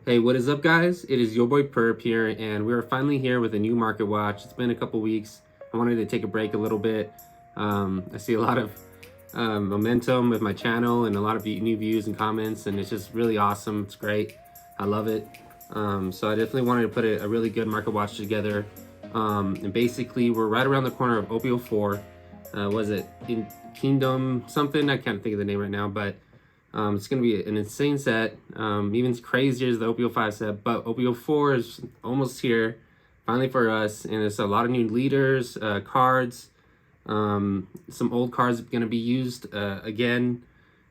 Hey, what is up, guys? It is your boy Perp here, and we're finally here with a new market watch. It's been a couple weeks. I wanted to take a break a little bit. I see a lot of momentum with my channel and a lot of new views and comments, and it's just really awesome. It's great. I love it. So I definitely wanted to put a really good market watch together. And basically, we're right around the corner of OP-04. Was it in Kingdom something? I can't think of the name right now, but it's going to be an insane set, even crazier as the OP-05 set, but OP-04 is almost here, finally for us, and there's a lot of new leaders, cards, some old cards going to be used again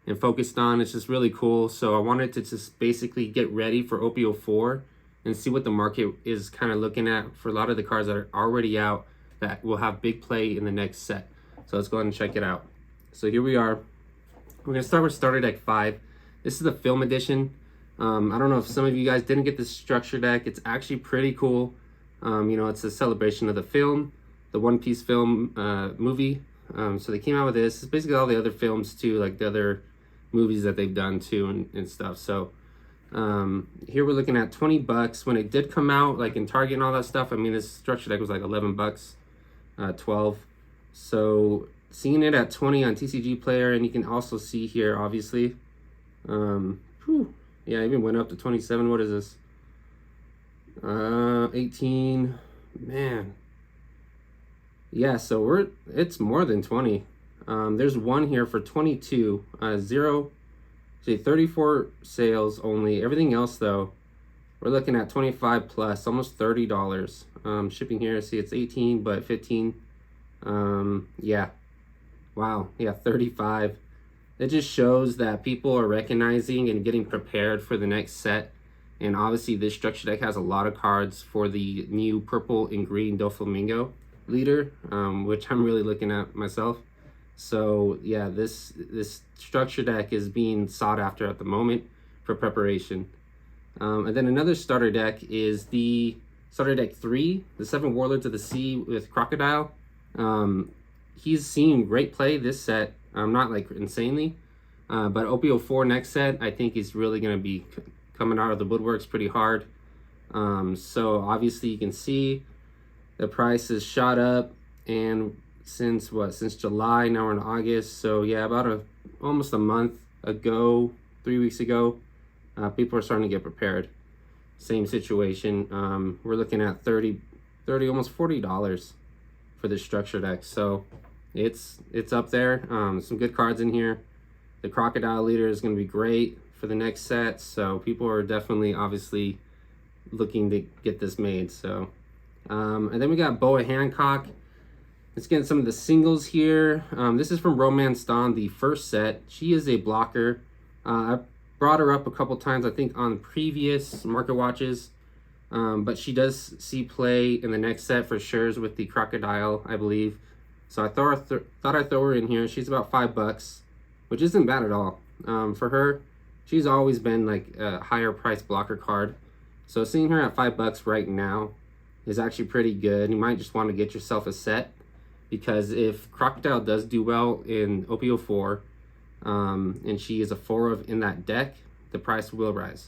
and focused on. It's just really cool, so I wanted to just basically get ready for OP-04 and see what the market is kind of looking at for a lot of the cards that are already out that will have big play in the next set. So let's go ahead and check it out. So here we are. We're going to start with Starter Deck 5. This is the film edition. I don't know if some of you guys didn't get this structure deck. It's actually pretty cool. It's a celebration of the film, the One Piece film movie. So they came out with this. It's basically all the other films too, like the other movies that they've done too and stuff. So here we're looking at 20 bucks. When it did come out, like in Target and all that stuff, I mean, this structure deck was like 11 bucks, 12. So seeing it at 20 on TCG Player, and you can also see here, obviously, yeah, even went up to 27. What is this? 18. Man. Yeah, so it's more than 20. There's one here for 22. 34 sales only. Everything else, though, we're looking at 25 plus, almost $30. Shipping here, see, it's 18, but 15. Yeah. Wow, yeah, 35. It just shows that people are recognizing and getting prepared for the next set. And obviously this structure deck has a lot of cards for the new purple and green Doflamingo leader, which I'm really looking at myself. So yeah, this structure deck is being sought after at the moment for preparation. And then another starter deck is the Starter Deck 3, the 7 Warlords of the Sea with Crocodile. He's seeing great play this set, not like insanely, but OP-04 next set, I think he's really going to be coming out of the woodworks pretty hard. So obviously you can see the price has shot up, and since July, now we're in August, so yeah, about almost a month ago, 3 weeks ago, people are starting to get prepared. Same situation. We're looking at 30 almost $40 for this structure deck, so it's up there. Some good cards in here. The Crocodile leader is going to be great for the next set, so people are definitely obviously looking to get this made. So and then we got Boa Hancock. Let's get some of the singles here. This is from Romance Dawn, the first set. She is a blocker. I brought her up a couple times, I think, on previous market watches, but she does see play in the next set for sure with the Crocodile, I believe. So I thought I'd throw her in here. She's about $5, which isn't bad at all. For her, she's always been like a higher price blocker card. So seeing her at $5 right now is actually pretty good. You might just want to get yourself a set, because if Crocodile does do well in OP-04, and she is a 4 of in that deck, the price will rise.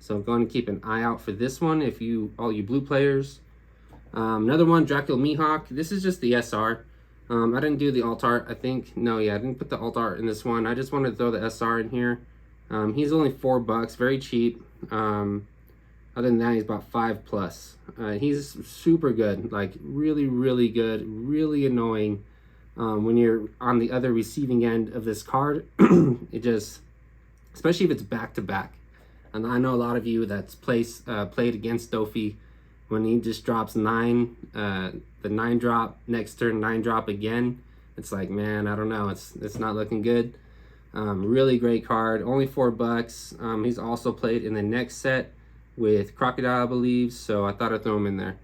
So I'm going to keep an eye out for this one if all you blue players. Another one, Dracula Mihawk. This is just the SR. I didn't do the alt art, I think. No, yeah, I didn't put the alt art in this one. I just wanted to throw the SR in here. He's only $4, very cheap. Other than that, he's about 5 plus. He's super good, like really, really good, really annoying. When you're on the other receiving end of this card, it just, especially if it's back to back. And I know a lot of you that's played against Dofi, when he just drops 9, the 9 drop, next turn 9 drop again. It's like, man, I don't know. It's not looking good. Really great card, only $4. He's also played in the next set with Crocodile, I believe, so I thought I'd throw him in there.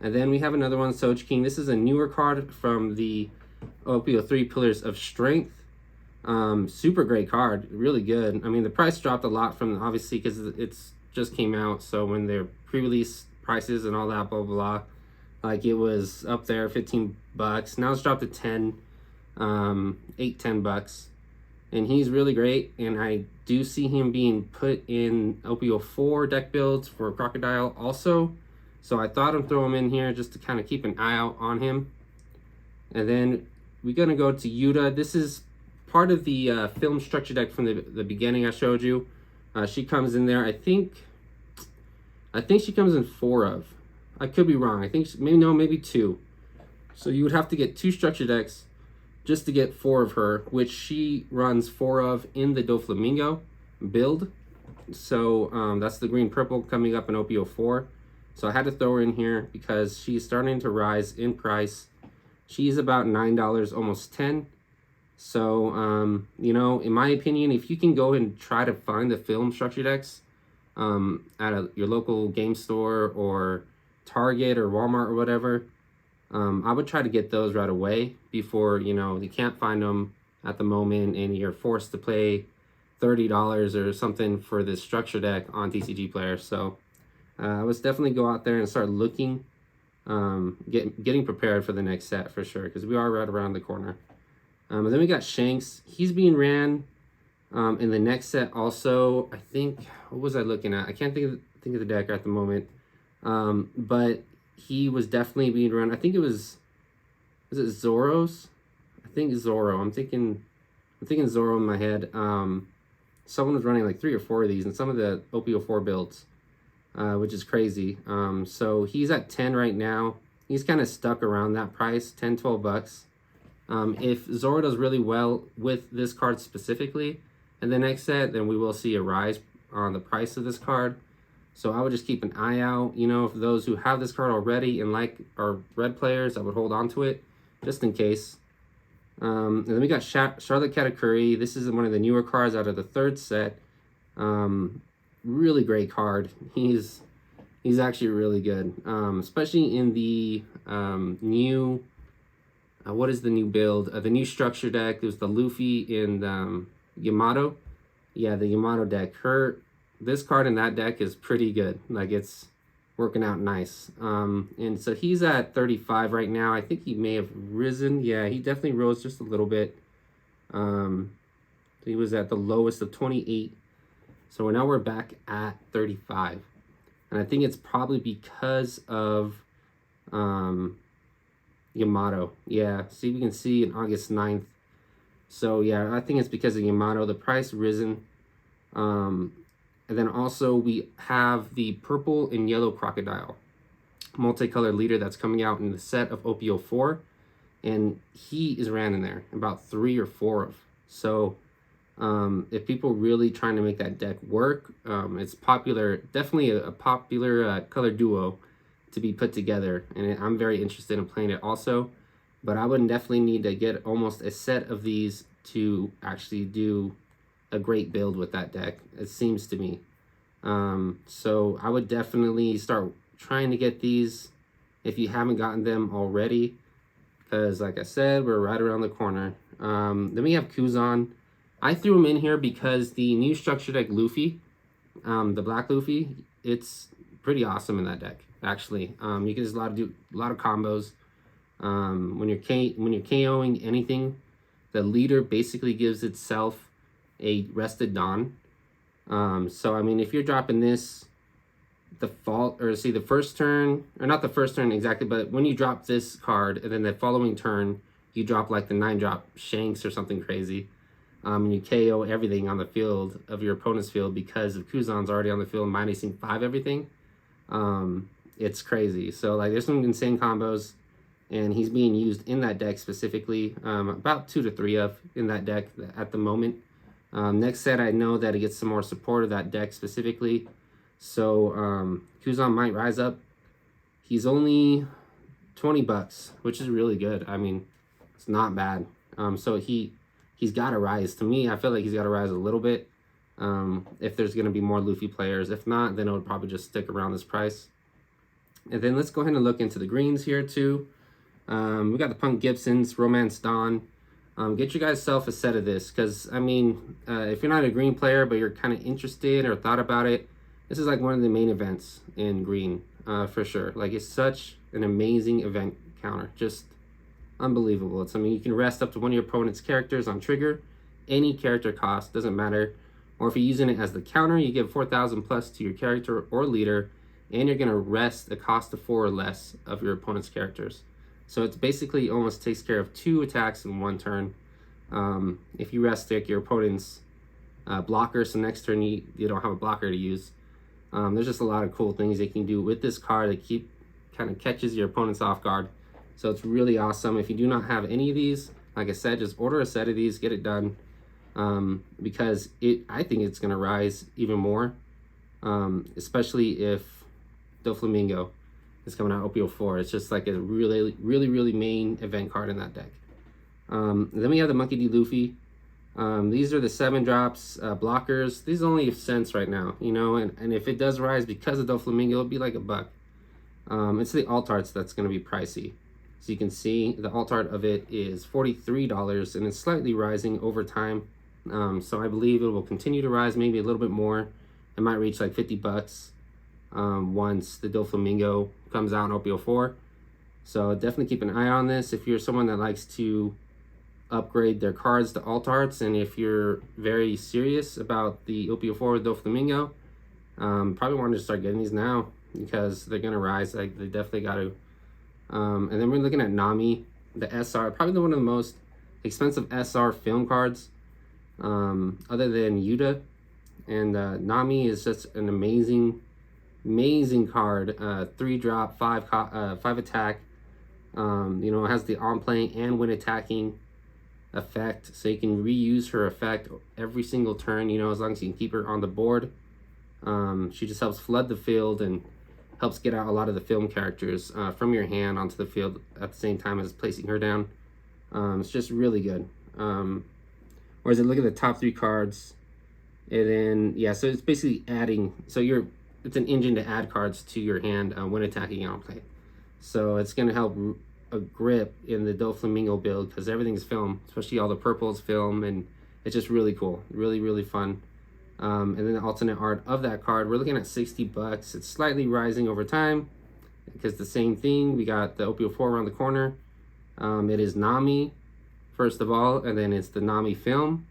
And then we have another one, Soj King. This is a newer card from the OP-03 Pillars of Strength. Super great card, really good. I mean, the price dropped a lot from, obviously, because it's just came out, so when their pre-release prices and all that, blah, blah, blah, like it was up there, $15. Now it's dropped to 10, $8, $10. and he's really great. And I do see him being put in OP-04 deck builds for Crocodile also. So I thought I'd throw him in here just to kind of keep an eye out on him. And then we're going to go to Yuta. This is part of the film structure deck from the beginning I showed you. She comes in there, I think she comes in 4 of. I could be wrong. I think maybe 2. So you would have to get 2 structure decks just to get 4 of her, which she runs 4 of in the Doflamingo build. So that's the green purple coming up in OP-04. So I had to throw her in here because she's starting to rise in price. She's about $9, almost 10. So you know, in my opinion, if you can go and try to find the film structure decks at your local game store or Target or Walmart or whatever, I would try to get those right away before, you know, you can't find them at the moment and you're forced to pay $30 or something for this structure deck on TCG Player. So I would definitely go out there and start looking, getting prepared for the next set for sure, because we are right around the corner. And then we got Shanks. He's being ran in the next set also. I think, what was I looking at? I can't think of the deck at the moment. But he was definitely being run. I think it was it Zoro's? I think Zoro. I'm thinking Zoro in my head. Someone was running like 3 or 4 of these in some of the OP-04 builds, which is crazy. So he's at 10 right now. He's kind of stuck around that price, 10, 12 bucks. If Zoro does really well with this card specifically in the next set, then we will see a rise on the price of this card. So I would just keep an eye out, you know, for those who have this card already and like our red players, I would hold on to it just in case. And then we got Charlotte Katakuri. This is one of the newer cards out of the 3rd set. Really great card. He's actually really good, especially in the new, what is the new build? The new structure deck. There's the Luffy and Yamato. Yeah, the Yamato deck. This card in that deck is pretty good. Like, it's working out nice. And so he's at 35 right now. I think he may have risen. Yeah, he definitely rose just a little bit. He was at the lowest of 28. So now we're back at 35. And I think it's probably because of Yamato. Yeah, see, we can see in August 9th. So yeah, I think it's because of Yamato. The price risen. And then also we have the purple and yellow crocodile multicolored leader that's coming out in the set of OP-04. And he is ran in there about 3 or 4 of. So if people really trying to make that deck work, it's popular, definitely a popular color duo to be put together. And I'm very interested in playing it also. But I would definitely need to get almost a set of these to actually do a great build with that deck, it seems to me. So I would definitely start trying to get these if you haven't gotten them already, because like I said, we're right around the corner. Then we have Kuzan. I threw him in here because the new structure deck Luffy, the black Luffy, it's pretty awesome in that deck actually. You can just do a lot of combos. When you're KOing anything, the leader basically gives itself a rested Dawn. So I mean, if you're dropping this the first turn, or not the first turn exactly, but when you drop this card and then the following turn you drop like the 9-drop Shanks or something crazy, and you KO everything on the field of your opponent's field because of Kuzan's already on the field minusing 5 everything. It's crazy. So like, there's some insane combos, and he's being used in that deck specifically, about 2 to 3 of in that deck at the moment. Next set, I know that it gets some more support of that deck specifically. So Kuzan might rise up. He's only 20 bucks, which is really good. I mean, it's not bad. So he's got to rise. To me, I feel like he's got to rise a little bit if there's going to be more Luffy players. If not, then it would probably just stick around this price. And then let's go ahead and look into the greens here too. We got the Punk Gibsons, Romance Dawn. Get you guys self a set of this, because I mean, if you're not a green player but you're kind of interested or thought about it, this is like one of the main events in green, for sure. Like, it's such an amazing event counter, just unbelievable. I mean, you can rest up to one of your opponent's characters on trigger, any character cost, doesn't matter. Or if you're using it as the counter, you give 4,000 plus to your character or leader, and you're gonna rest the cost of 4 or less of your opponent's characters. So it's basically almost takes care of 2 attacks in 1 turn. If you rest like your opponent's blocker, so next turn you don't have a blocker to use. There's just a lot of cool things they can do with this card that kind of catches your opponents off guard. So it's really awesome. If you do not have any of these, like I said, just order a set of these, get it done, because I think it's going to rise even more, especially if Doflamingo is coming out OP-04. It's just like a really main event card in that deck. Then we have the Monkey D. Luffy. These are the 7 drops blockers. These are only cents right now, you know, and if it does rise because of Doflamingo, it'll be like $1. It's the alt arts that's going to be pricey. So you can see the alt art of it is $43, and it's slightly rising over time. So I believe it will continue to rise, maybe a little bit more. It might reach like $50 once the Doflamingo comes out in OP-04. So definitely keep an eye on this if you're someone that likes to upgrade their cards to alt arts, and if you're very serious about the OP-04 with Doflamingo, probably want to start getting these now because they're gonna rise. Like, they definitely got to. And then we're looking at Nami, the SR, probably one of the most expensive SR film cards, other than Yuta. And Nami is just an amazing card. 3 drop, 5 attack. You know, it has the on playing and when attacking effect, so you can reuse her effect every single turn, you know, as long as you can keep her on the board. She just helps flood the field and helps get out a lot of the film characters from your hand onto the field at the same time as placing her down. It's just really good. Whereas look at the top 3 cards, and then yeah, so it's basically adding, so it's an engine to add cards to your hand when attacking on play. So it's going to help a grip in the Doflamingo build because everything's film, especially all the purples film, and it's just really cool, really fun. And then the alternate art of that card, we're looking at $60. It's slightly rising over time because the same thing, we got the OP-04 around the corner. It is Nami first of all, and then it's the Nami film,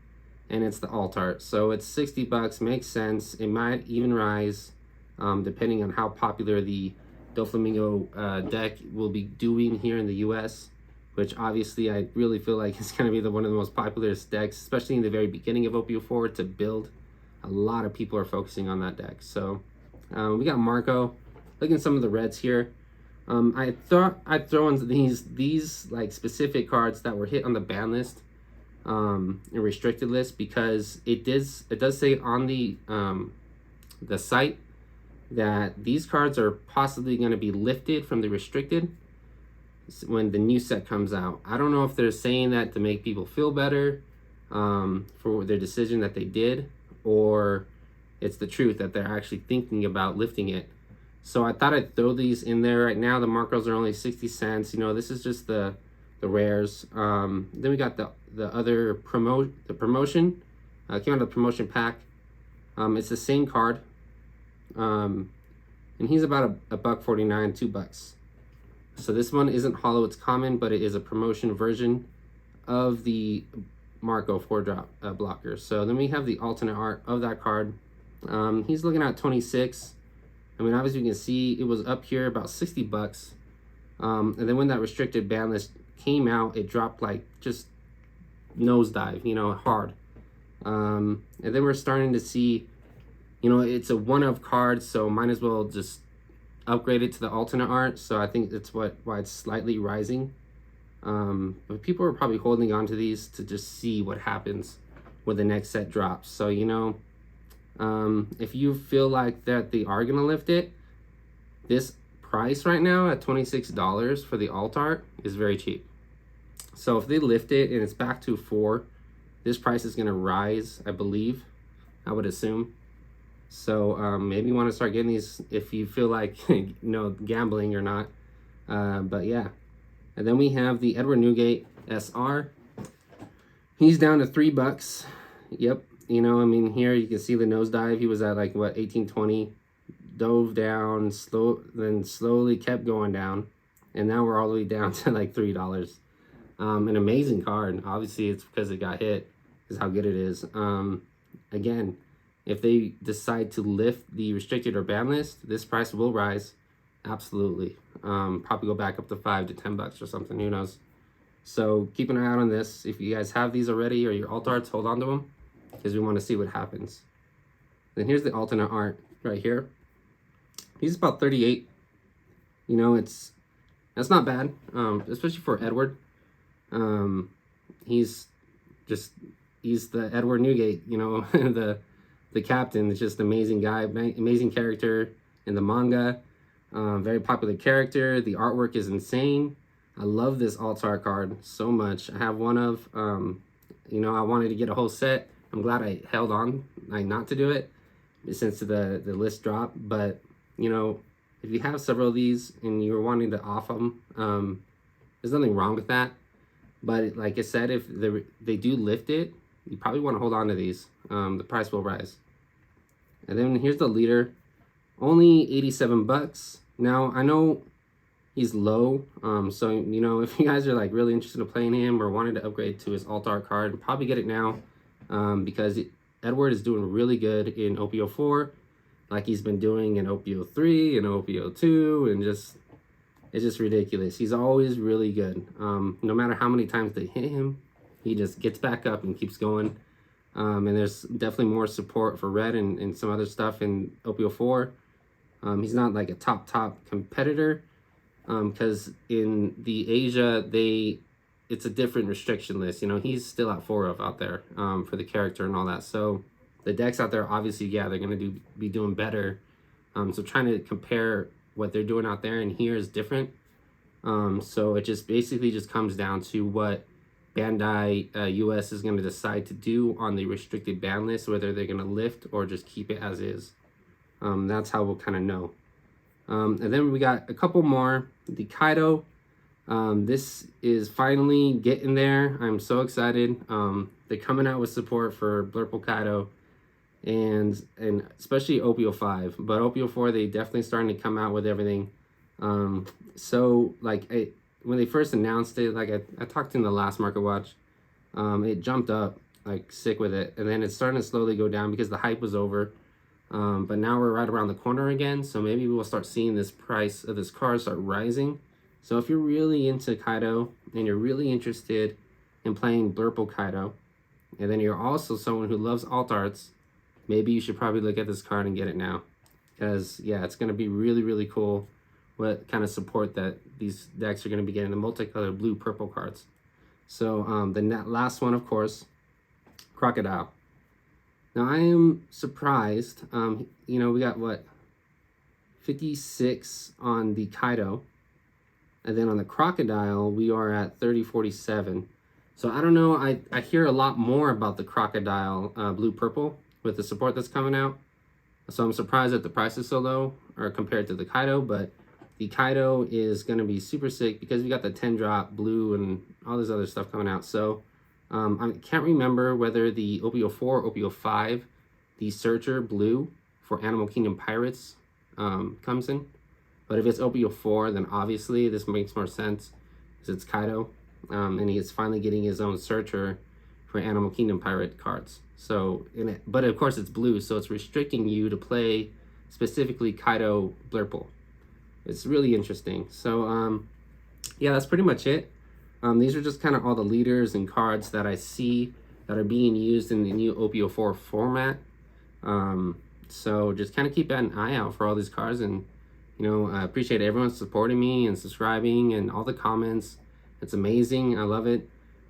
and it's the alt art. So it's $60, makes sense. It might even rise depending on how popular the Doflamingo deck will be doing here in the US, which obviously I really feel like is going to be one of the most popular decks, especially in the very beginning of OP-04 to build. A lot of people are focusing on that deck. So we got Marco. Look at some of the reds here. I thought I'd throw in these like specific cards that were hit on the ban list and restricted list, because it does say on the site that these cards are possibly going to be lifted from the restricted when the new set comes out. I don't know if they're saying that to make people feel better for their decision that they did, or it's the truth that they're actually thinking about lifting it. So I thought I'd throw these in there. Right now the Marcos are only 60 cents. You know, this is just the rares. Then we got the other promotion. Came out of the promotion pack. It's the same card. And he's about $1.49, $2. So this one isn't hollow, it's common, but it is a promotion version of the Marco 4-drop blocker. So then we have the alternate art of that card. He's looking at 26. I mean, obviously you can see it was up here about $60. And then when that restricted ban list came out, it dropped like just nosedive, you know, hard. And then we're starting to see, you know, it's a one-of card, so might as well just upgrade it to the alternate art. So I think that's why it's slightly rising. But people are probably holding on to these to just see what happens when the next set drops. So, you know, if you feel like that they are going to lift it, this price right now at $26 for the alt art is very cheap. So if they lift it and it's back to 4, this price is going to rise, I believe, I would assume. So maybe you want to start getting these if you feel like, you know, gambling or not. But yeah. And then we have the Edward Newgate SR. He's down to $3. Yep. You know, I mean, here you can see the nosedive. He was at like, what, 1820. Dove down, then slowly kept going down. And now we're all the way down to like $3. An amazing card. Obviously, it's because it got hit. is how good it is. Again, if they decide to lift the restricted or ban list, this price will rise. Absolutely. Probably go back up to $5 to $10 or something. Who knows? So keep an eye out on this. If you guys have these already or your alt arts, hold on to them because we want to see what happens. Then here's the alternate art right here. He's about 38. You know, that's not bad, especially for Edward. He's the Edward Newgate, you know, the captain. Is just amazing guy, amazing character in the manga. Very popular character. The artwork is insane. I love this alt art card so much. I have one of, you know, I wanted to get a whole set. I'm glad I held on, like, not to do it since the list dropped. But, you know, if you have several of these and you're wanting to off them, there's nothing wrong with that. But like I said, if they do lift it, you probably want to hold on to these. The price will rise. And then here's the leader, only $87. Now I know he's low, so you know, if you guys are like really interested in playing him or wanted to upgrade to his alt art card, probably get it now, because Edward is doing really good in OP-04, like he's been doing in OP-03 and OP-02, and it's just ridiculous. He's always really good. No matter how many times they hit him, he just gets back up and keeps going. And there's definitely more support for red and some other stuff in OP-04. He's not like a top competitor, because in the Asia, it's a different restriction list. You know, he's still at 4 of out there, for the character and all that. So the decks out there, obviously, yeah, they're going to be doing better. So trying to compare what they're doing out there and here is different. So it just basically just comes down to what Bandai US is going to decide to do on the restricted ban list, whether they're going to lift or just keep it as is. That's how we'll kind of know. And then we got a couple more. The Kaido. This is finally getting there. I'm so excited. They're coming out with support for Blurple Kaido, and especially OP-05. But OP-04, they definitely starting to come out with everything. So like when they first announced it, like I talked in the last Market Watch, it jumped up like sick with it, and then it's starting to slowly go down because the hype was over. But now we're right around the corner again, so maybe we'll start seeing this price of this card start rising. So if you're really into Kaido and you're really interested in playing Blurple Kaido, and then you're also someone who loves alt arts, maybe you should probably look at this card and get it now, because yeah, it's going to be really cool what kind of support that these decks are going to be getting, the multicolored blue purple cards. So the last one, of course, Crocodile. Now I am surprised. You know, we got what, 56 on the Kaido, and then on the Crocodile we are at 3047. So I don't know, I hear a lot more about the Crocodile blue purple with the support that's coming out. So I'm surprised that the price is so low or compared to the Kaido, but the Kaido is going to be super sick because we got the 10 drop blue and all this other stuff coming out. So I can't remember whether the OP-04 or OP-05, the Searcher blue for Animal Kingdom Pirates comes in. But if it's OP-04, then obviously this makes more sense because it's Kaido. And he is finally getting his own Searcher for Animal Kingdom Pirate cards. So, but of course it's blue, so it's restricting you to play specifically Kaido Blurple. It's really interesting. So, yeah, that's pretty much it. These are just kind of all the leaders and cards that I see that are being used in the new OP-04 format. So just kind of keep an eye out for all these cards, and you know, I appreciate everyone supporting me and subscribing and all the comments. It's amazing. I love it.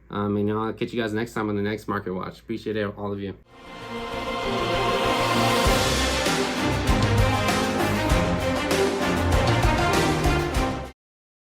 And you know, I'll catch you guys next time on the next Market Watch. Appreciate it, all of you.